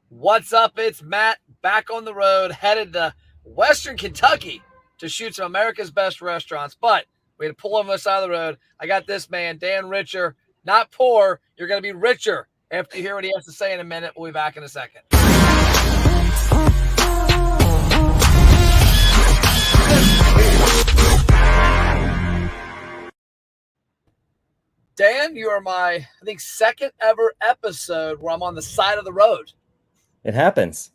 What's up? It's Matt back on the road, headed to Western Kentucky to shoot some America's Best Restaurants. But we had to pull on the side of the road. I got this man, Dan Richer. Not poor. You're going to be richer after you hear what he has to say in a minute. We'll be back in a second. Dan, you are my, I think, second ever episode where I'm on the side of the road. It happens.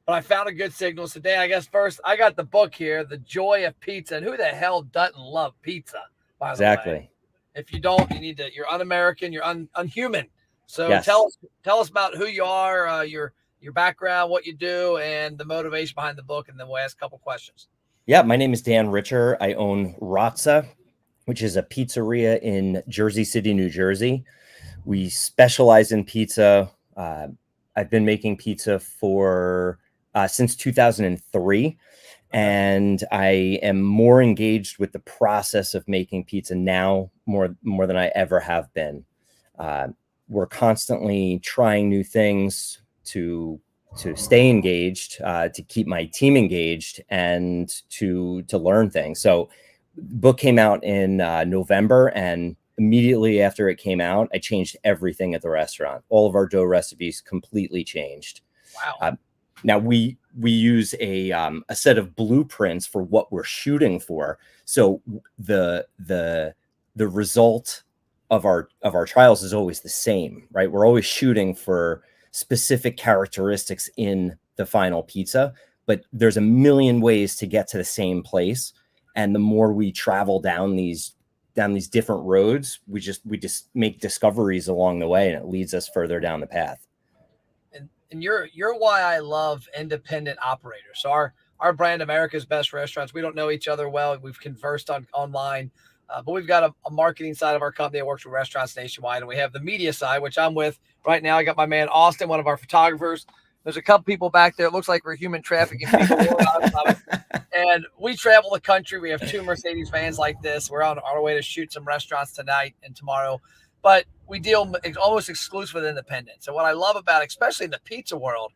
But I found a good signal. So, Dan, I guess first, I got the book here, The Joy of Pizza. And who the hell doesn't love pizza, by the way? Exactly. If you don't, you need to, you're un-American, you're unhuman. So Yes. tell us about who you are, your background, what you do, and the motivation behind the book, and then we'll ask a couple questions. Yeah, my name is Dan Richer. I own Razza, which is a pizzeria in Jersey City, New Jersey. We specialize in pizza. I've been making pizza for since 2003, and I am more engaged with the process of making pizza now more than I ever have been. We're constantly trying new things to stay engaged, to keep my team engaged, and to learn things. So the book came out in November, and immediately after it came out, I changed everything at the restaurant. All of our dough recipes completely changed. Wow. Now we use a set of blueprints for what we're shooting for. So the result of our trials is always the same, right? We're always shooting for specific characteristics in the final pizza, but there's a million ways to get to the same place. And the more we travel down these different roads, we just make discoveries along the way, and it leads us further down the path. And you're why I love independent operators. So our brand, America's Best Restaurants, we don't know each other well. We've conversed online, but we've got a marketing side of our company that works with restaurants nationwide, and we have the media side, which I'm with right now. I got my man Austin, one of our photographers. There's a couple people back there. It looks like we're human trafficking people. And we travel the country. We have two Mercedes vans like this. We're on our way to shoot some restaurants tonight and tomorrow. But we deal almost exclusive with independents. So what I love about, especially in the pizza world,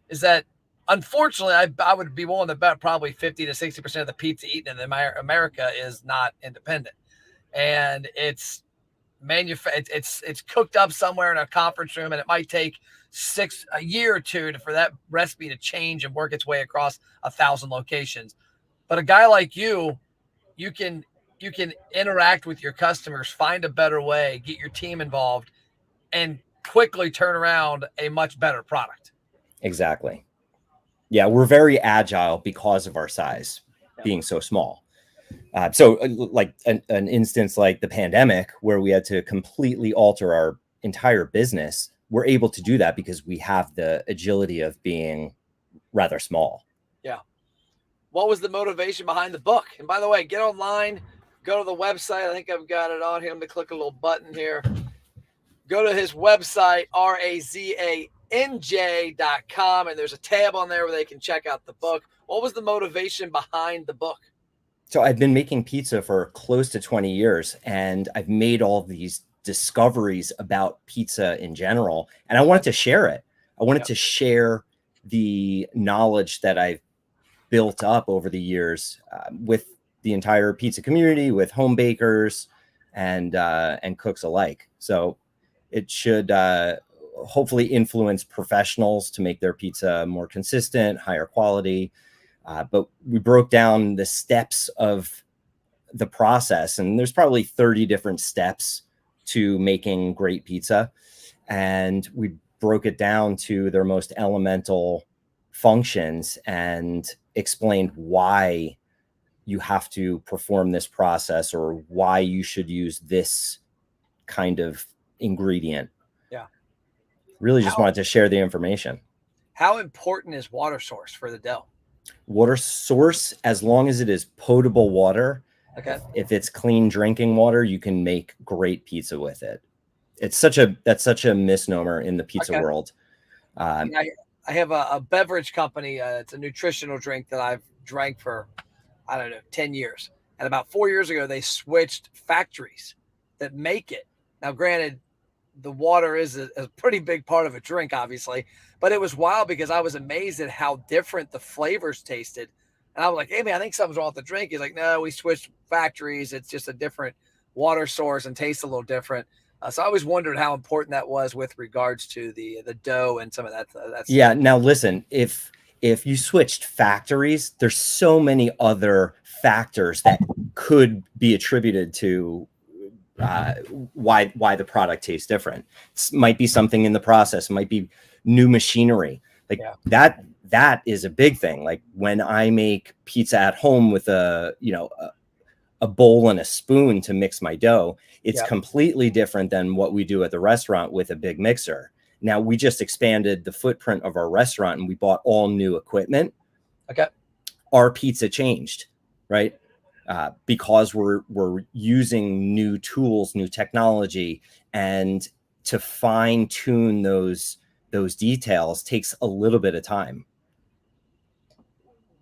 is that unfortunately, I would be willing to bet probably 50 to 60% of the pizza eaten in America is not independent. And it's cooked up somewhere in a conference room, and it might take a year or two for that recipe to change and work its way across 1,000 locations. But a guy like you can interact with your customers, find a better way, get your team involved, and quickly turn around a much better product. Exactly. Yeah, we're very agile because of our size being so small. So like an instance like the pandemic, where we had to completely alter our entire business, we're able to do that because we have the agility of being rather small. Yeah. What was the motivation behind the book? And by the way, get online, go to the website. I think I've got it on here. I'm going to click a little button here. Go to his website, razanj.com, and there's a tab on there where they can check out the book. What was the motivation behind the book? So I've been making pizza for close to 20 years, and I've made all of these discoveries about pizza in general, and I wanted to share it. I wanted to share the knowledge that I've built up over the years with the entire pizza community, with home bakers and cooks alike. So it should hopefully influence professionals to make their pizza more consistent, higher quality. But we broke down the steps of the process, and there's probably 30 different steps to making great pizza. And we broke it down to their most elemental functions and explained why you have to perform this process or why you should use this kind of ingredient. Yeah. Really just wanted to share the information. How important is water source for the Dell? Water source, as long as it is potable water. Okay. If it's clean drinking water, you can make great pizza with it. That's such a misnomer in the pizza world. I have a beverage company. It's a nutritional drink that I've drank for, 10 years. And about 4 years ago, they switched factories that make it. Now, granted, the water is a pretty big part of a drink, obviously. But it was wild because I was amazed at how different the flavors tasted. And I was like, hey, man, I think something's wrong with the drink. He's like, no, we switched factories. It's just a different water source and tastes a little different. So I always wondered how important that was with regards to the dough and some of that stuff. Yeah. Now listen, if you switched factories, there's so many other factors that could be attributed to why the product tastes different. It might be something in the process, it might be new machinery. Like that is a big thing. Like when I make pizza at home with a bowl and a spoon to mix my dough, it's completely different than what we do at the restaurant with a big mixer. Now we just expanded the footprint of our restaurant and we bought all new equipment. Okay. Our pizza changed, right? Because we're using new tools, new technology, and to fine tune those details takes a little bit of time.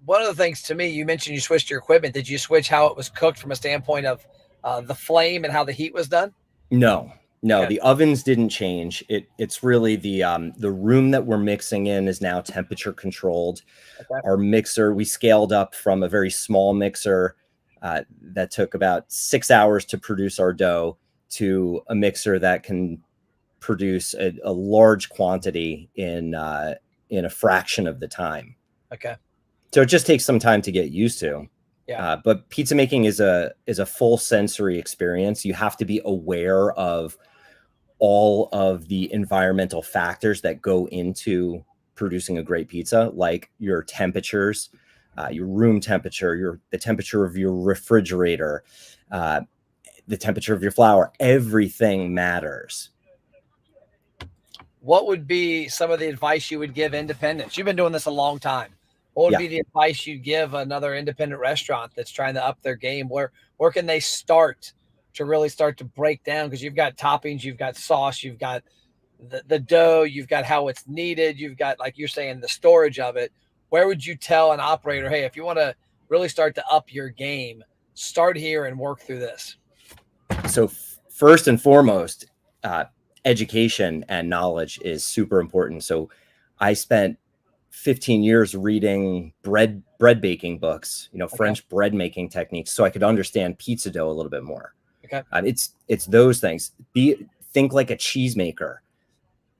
One of the things to me, you mentioned you switched your equipment. Did you switch how it was cooked from a standpoint of the flame and how the heat was done? No, the ovens didn't change. It's really the room that we're mixing in is now temperature controlled. Okay. Our mixer, we scaled up from a very small mixer that took about 6 hours to produce our dough to a mixer that can produce a large quantity in a fraction of the time. Okay. So it just takes some time to get used to. Yeah. But pizza making is a full sensory experience. You have to be aware of all of the environmental factors that go into producing a great pizza, like your temperatures, your room temperature, the temperature of your refrigerator, the temperature of your flour. Everything matters. What would be some of the advice you would give independents? You've been doing this a long time. What would be the advice you'd give another independent restaurant that's trying to up their game? Where can they start to really start to break down? Because you've got toppings, you've got sauce, you've got the dough, you've got how it's kneaded, you've got, like you're saying, the storage of it. Where would you tell an operator, hey, if you want to really start to up your game, start here and work through this? So first and foremost, education and knowledge is super important. So I spent 15 years reading bread baking books, French bread making techniques, so I could understand pizza dough a little bit more. Okay. It's those things. Think like a cheesemaker,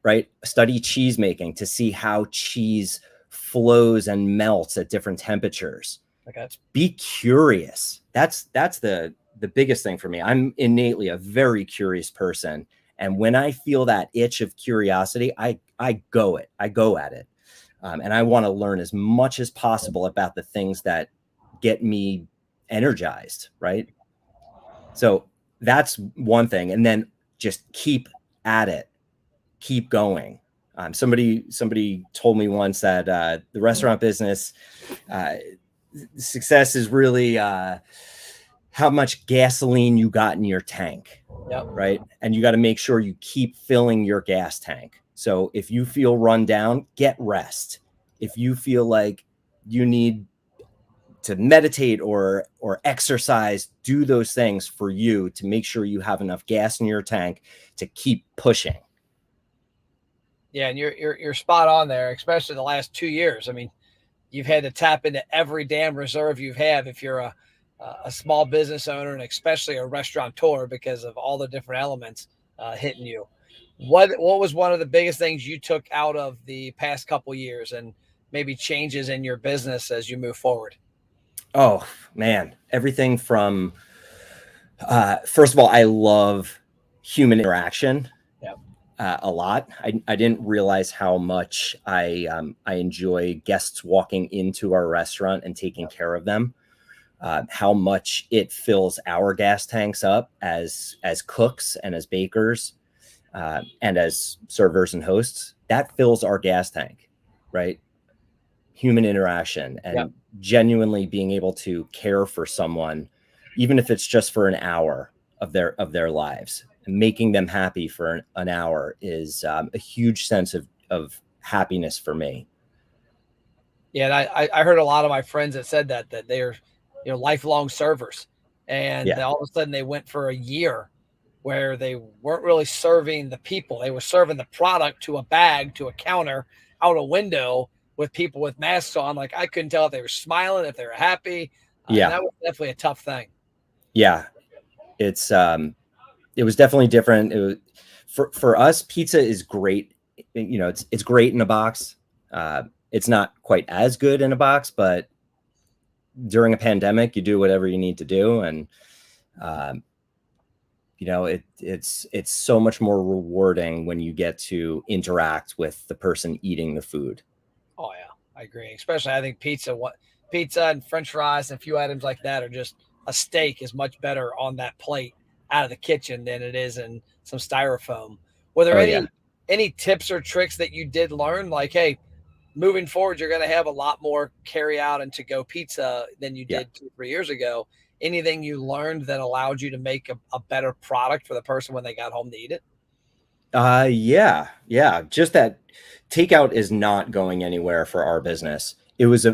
right? Study cheese making to see how cheese flows and melts at different temperatures. Okay. Be curious. That's the biggest thing for me. I'm innately a very curious person. And when I feel that itch of curiosity, I go at it. And I want to learn as much as possible about the things that get me energized, right? So that's one thing. And then just keep at it, keep going. Somebody told me once that the restaurant business, success is really how much gasoline you got in your tank, right? And you got to make sure you keep filling your gas tank. So if you feel run down, get rest. If you feel like you need to meditate or exercise, do those things for you to make sure you have enough gas in your tank to keep pushing. Yeah, and you're spot on there, especially the last 2 years. I mean, you've had to tap into every damn reserve you have if you're a small business owner and especially a restaurateur because of all the different elements hitting you. What was one of the biggest things you took out of the past couple years and maybe changes in your business as you move forward? Oh man, everything from first of all, I love human interaction a lot. I didn't realize how much I enjoy guests walking into our restaurant and taking care of them. How much it fills our gas tanks up as cooks and as bakers. And as servers and hosts, that fills our gas tank, right? Human interaction and genuinely being able to care for someone, even if it's just for an hour of their lives, and making them happy for an hour is a huge sense of happiness for me. Yeah, and I heard a lot of my friends that said that they're lifelong servers, and all of a sudden they went for a year where they weren't really serving the people. They were serving the product to a bag, to a counter, out a window with people with masks on. Like I couldn't tell if they were smiling, if they were happy. And Yeah. that was definitely a tough thing. Yeah. It's, it was definitely different. It was, for us, pizza is great. You know, it's great in a box. It's not quite as good in a box, but during a pandemic, you do whatever you need to do. And, you know, it's so much more rewarding when you get to interact with the person eating the food. Oh yeah, I agree. Especially I think pizza and French fries and a few items like that are just a steak is much better on that plate out of the kitchen than it is in some styrofoam. Were there Oh yeah. any tips or tricks that you did learn? Like, hey, moving forward, you're going to have a lot more carry out and to go pizza than you Yeah. did 2, 3 years ago. Anything you learned that allowed you to make a better product for the person when they got home to eat it? Yeah. Just that takeout is not going anywhere for our business. It was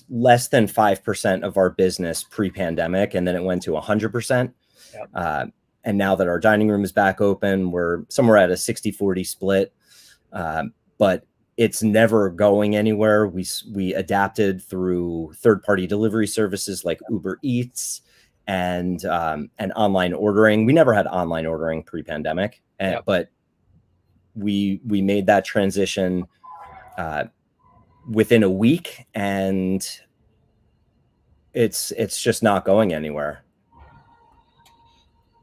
less than 5% of our business pre-pandemic, and then it went to 100%. Yep. And now that our dining room is back open, we're somewhere at a 60-40 split. But it's never going anywhere. We adapted through third-party delivery services like Uber Eats and online ordering. We never had online ordering pre-pandemic, Yep. but we made that transition within a week, and it's just not going anywhere.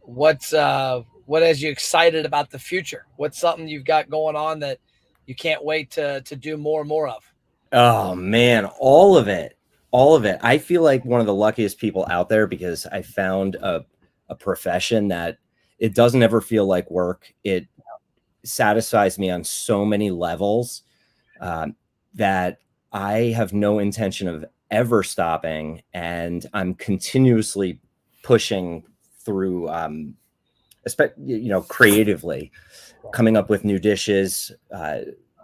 What has you excited about the future? What's something you've got going on that you can't wait to do more and more of? Oh man, all of it. All of it. I feel like one of the luckiest people out there because I found a profession that it doesn't ever feel like work. It satisfies me on so many levels that I have no intention of ever stopping, and I'm continuously pushing through, you know, creatively, coming up with new dishes,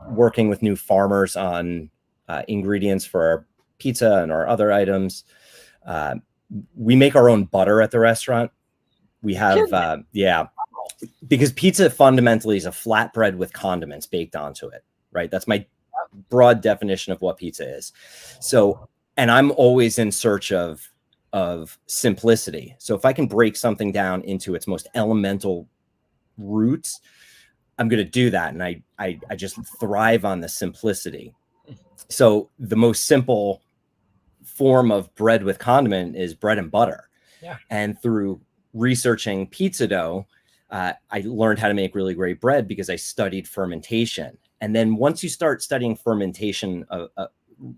working with new farmers on ingredients for our pizza and our other items. We make our own butter at the restaurant. We have, yeah, because pizza fundamentally is a flatbread with condiments baked onto it, right? That's my broad definition of what pizza is. So, and I'm always in search of simplicity. So if I can break something down into its most elemental roots, I'm going to do that. And I just thrive on the simplicity. So the most simple form of bread with condiment is bread and butter. Yeah. And through researching pizza dough, I learned how to make really great bread because I studied fermentation. And then once you start studying fermentation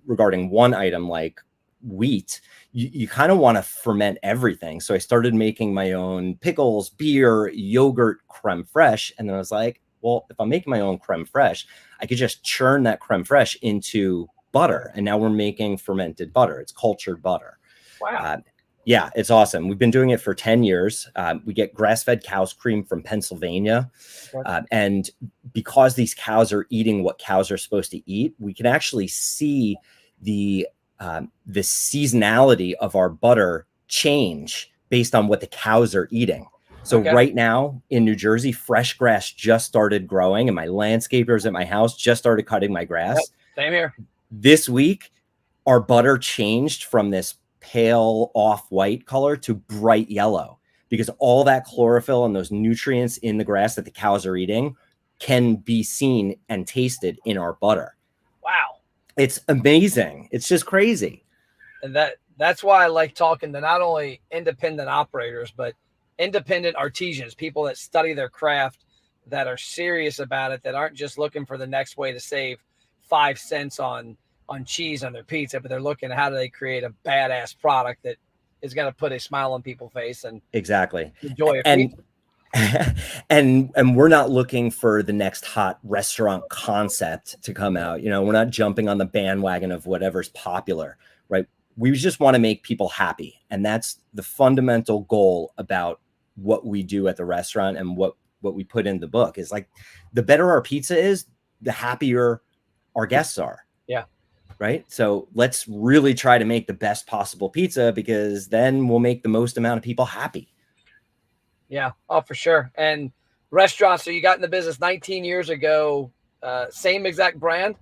regarding one item like wheat, you kind of want to ferment everything. So I started making my own pickles, beer, yogurt, creme fraiche. And then I was like, well, if I'm making my own creme fraiche, I could just churn that creme fraiche into butter. And now we're making fermented butter. It's cultured butter. Wow. Yeah, it's awesome. We've been doing it for 10 years. We get grass-fed cow's cream from Pennsylvania. And because these cows are eating what cows are supposed to eat, we can actually see the seasonality of our butter change based on what the cows are eating. So right now in New Jersey, fresh grass just started growing, and my landscapers at my house just started cutting my grass. Yep, same here. This week, our butter changed from this pale off-white color to bright yellow because all that chlorophyll and those nutrients in the grass that the cows are eating can be seen and tasted in our butter. Wow. It's amazing. It's just crazy. And that's why I like talking to not only independent operators, but independent artisans, people that study their craft, that are serious about it, that aren't just looking for the next way to save 5 cents on cheese on their pizza, but they're looking at how do they create a badass product that is going to put a smile on people's face and exactly enjoy it. And we're not looking for the next hot restaurant concept to come out. You know, we're not jumping on the bandwagon of whatever's popular, right? We just want to make people happy. And that's the fundamental goal about what we do at the restaurant and what we put in the book is like, the better our pizza is, the happier our guests are. Yeah. Right. So let's really try to make the best possible pizza because then we'll make the most amount of people happy. Yeah. Oh, for sure. And restaurants. So you got in the business 19 years ago. Same exact brand.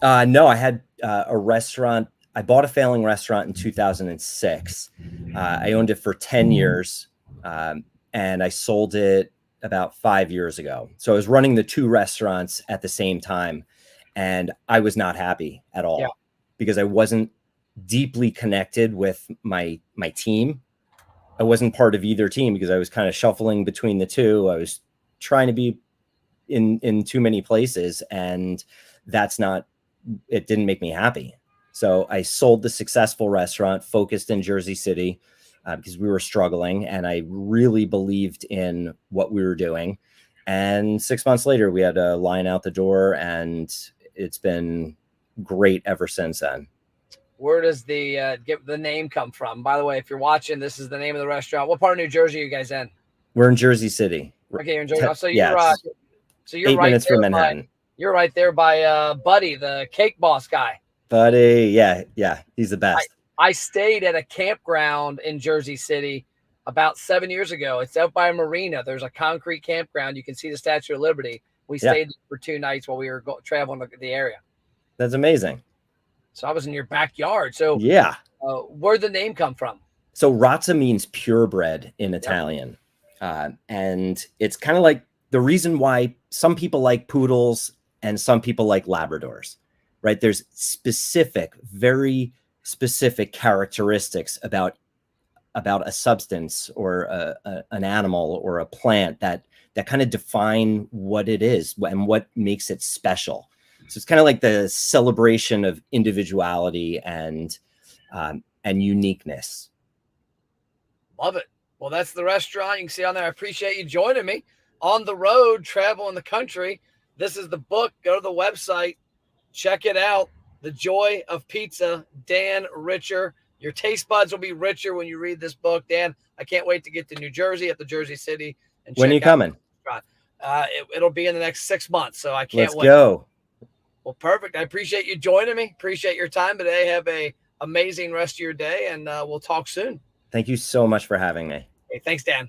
No, I had a restaurant. I bought a failing restaurant in 2006. I owned it for 10 years, and I sold it about 5 years ago. So I was running the two restaurants at the same time, and I was not happy at Yeah. all because I wasn't deeply connected with my team. I wasn't part of either team because I was kind of shuffling between the two. I was trying to be in too many places, and that's not, it didn't make me happy. So I sold the successful restaurant, focused in Jersey City, because we were struggling, and I really believed in what we were doing. And 6 months later, we had a line out the door, and it's been great ever since then. Where does the name come from? By the way, if you're watching, this is the name of the restaurant. What part of New Jersey are you guys in? We're in Jersey City. Okay, you're in Jersey. So Yes, you're 8 minutes from Manhattan. You're right there by Buddy, the cake boss guy. Buddy, yeah, he's the best. I stayed at a campground in Jersey City about 7 years ago. It's out by a marina. There's a concrete campground. You can see the Statue of Liberty. We stayed for 2 nights while we were traveling the area. That's amazing. So I was in your backyard. So yeah, where'd the name come from? So Razza means purebred in Italian. Yep. And it's kind of like the reason why some people like poodles and some people like Labradors, right? There's very specific characteristics about a substance or an animal or a plant that kind of define what it is and what makes it special. So it's kind of like the celebration of individuality and uniqueness. Love it. Well, that's the restaurant. You can see on there. I appreciate you joining me on the road, traveling the country. This is the book. Go to the website. Check it out. The Joy of Pizza, Dan Richer. Your taste buds will be richer when you read this book. Dan, I can't wait to get to New Jersey at the Jersey City. And when are you coming? It'll be in the next 6 months, so I can't wait. Let's go. Well, perfect. I appreciate you joining me. Appreciate your time today. Have a amazing rest of your day, and we'll talk soon. Thank you so much for having me. Hey, thanks, Dan.